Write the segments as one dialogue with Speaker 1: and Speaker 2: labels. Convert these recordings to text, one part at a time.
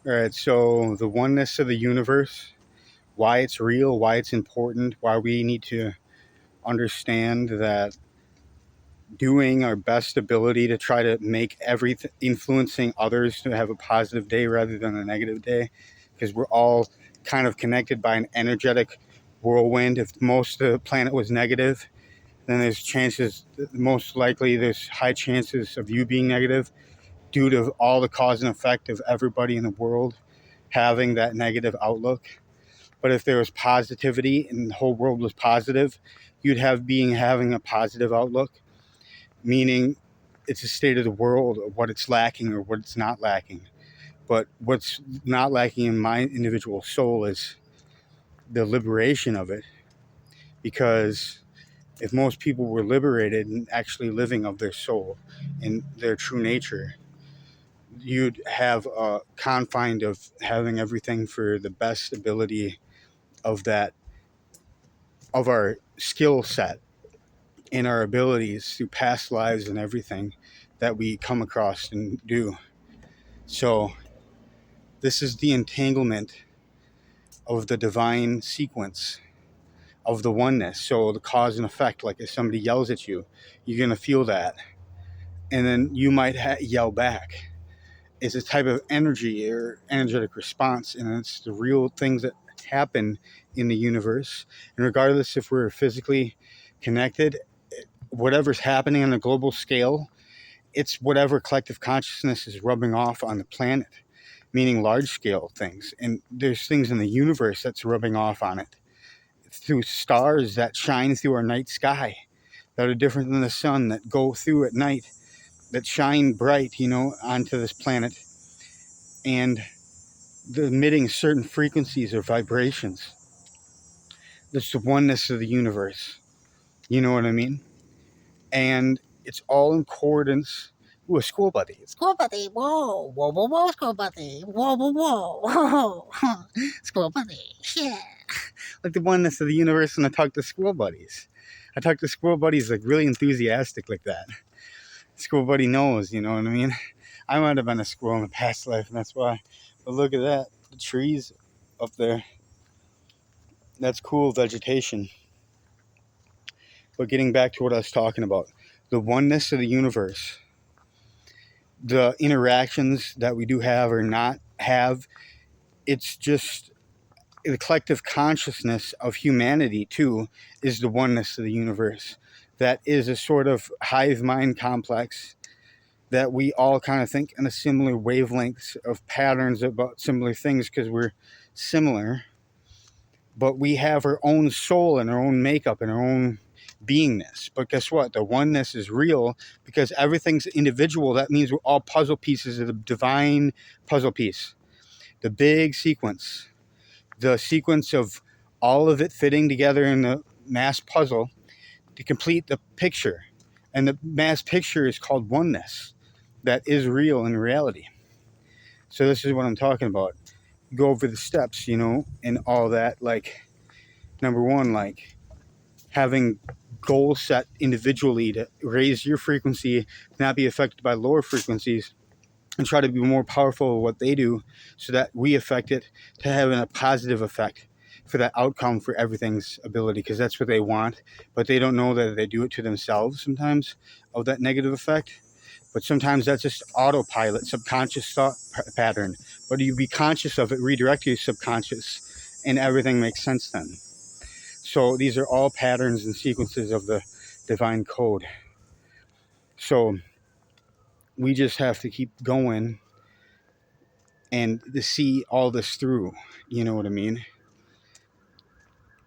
Speaker 1: All right, so the oneness of the universe, why it's real, why it's important, why we need to understand that doing our best ability to try to make everything influencing others to have a positive day rather than a negative day, because we're all kind of connected by an energetic whirlwind. If most of the planet was negative, then there's chances, most likely there's high chances of you being negative due to all the cause and effect of everybody in the world having that negative outlook. But if there was positivity and the whole world was positive, you'd have being having a positive outlook, meaning it's a state of the world of what it's lacking or what it's not lacking. But what's not lacking in my individual soul is the liberation of it. Because if most people were liberated and actually living of their soul and their true nature, you'd have a confine of having everything for the best ability of that, of our skill set and our abilities through past lives and everything that we come across and do. So this is the entanglement of the divine sequence of the oneness. So the cause and effect, like if somebody yells at you, you're going to feel that. And then you might yell back. It's a type of energy or energetic response. And it's the real things that happen in the universe. And regardless if we're physically connected, whatever's happening on a global scale, it's whatever collective consciousness is rubbing off on the planet, meaning large scale things. And there's things in the universe that's rubbing off on it through stars that shine through our night sky that are different than the sun, that go through at night, that shine bright, onto this planet, and they're emitting certain frequencies or vibrations. That's the oneness of the universe. You know what I mean? And it's all in accordance. Ooh, a school buddy.
Speaker 2: School buddy, whoa, whoa, whoa, whoa, school buddy, whoa, whoa, whoa, whoa, school buddy, yeah.
Speaker 1: Like the oneness of the universe, and I talk to school buddies. I talk to school buddies like really enthusiastic like that. School buddy knows, you know what I mean? I might have been a squirrel in a past life, and that's why. But look at that, the trees up there. That's cool vegetation. But getting back to what I was talking about, the oneness of the universe, the interactions that we do have or not have, it's just the collective consciousness of humanity too is the oneness of the universe. That is a sort of hive mind complex that we all kind of think in a similar wavelengths of patterns about similar things because we're similar, but we have our own soul and our own makeup and our own beingness. But guess what? The oneness is real because everything's individual. That means we're all puzzle pieces of the divine puzzle piece, the big sequence, the sequence of all of it fitting together in the mass puzzle to complete the picture. And the mass picture is called oneness. That is real in reality. So this is what I'm talking about. Go over the steps, and all that. Like, number one, like having goals set individually to raise your frequency, not be affected by lower frequencies, and try to be more powerful at what they do so that we affect it to having a positive effect for that outcome for everything's ability, because that's what they want, but they don't know that they do it to themselves sometimes of that negative effect. But sometimes that's just autopilot, subconscious thought pattern. But you be conscious of it, redirect your subconscious, and everything makes sense then. So these are all patterns and sequences of the divine code. So we just have to keep going and to see all this through. You know what I mean?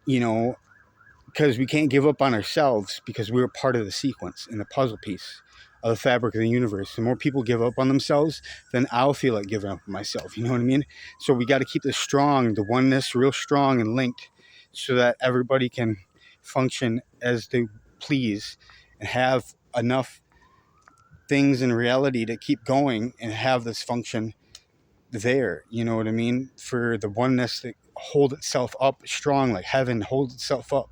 Speaker 1: Because we can't give up on ourselves because we're part of the sequence and the puzzle piece of the fabric of the universe. The more people give up on themselves, then I'll feel like giving up on myself. You know what I mean? So we got to keep this strong, the oneness real strong and linked so that everybody can function as they please and have enough things in reality to keep going and have this function there. You know what I mean? For the oneness to hold itself up strong, like heaven holds itself up.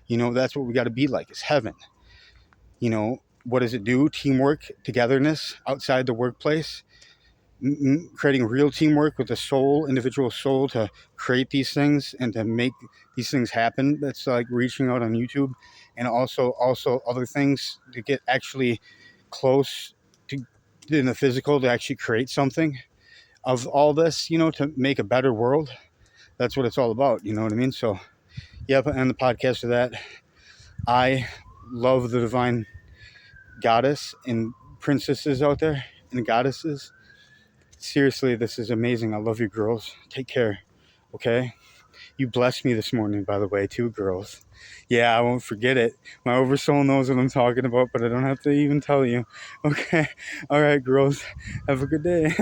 Speaker 1: That's what we got to be like. It's heaven. What does it do? Teamwork, togetherness outside the workplace. creating real teamwork with the soul, individual soul, to create these things and to make these things happen. That's like reaching out on YouTube, and also other things to get actually close to in the physical to actually create something of all this, to make a better world. That's what it's all about. You know what I mean? So, yep. And the podcast of that, I love the divine goddess and princesses out there and goddesses. Seriously, this is amazing. I love you, girls. Take care. Okay? You blessed me this morning, by the way, too, girls. Yeah, I won't forget it. My oversoul knows what I'm talking about, but I don't have to even tell you. Okay? All right, girls. Have a good day.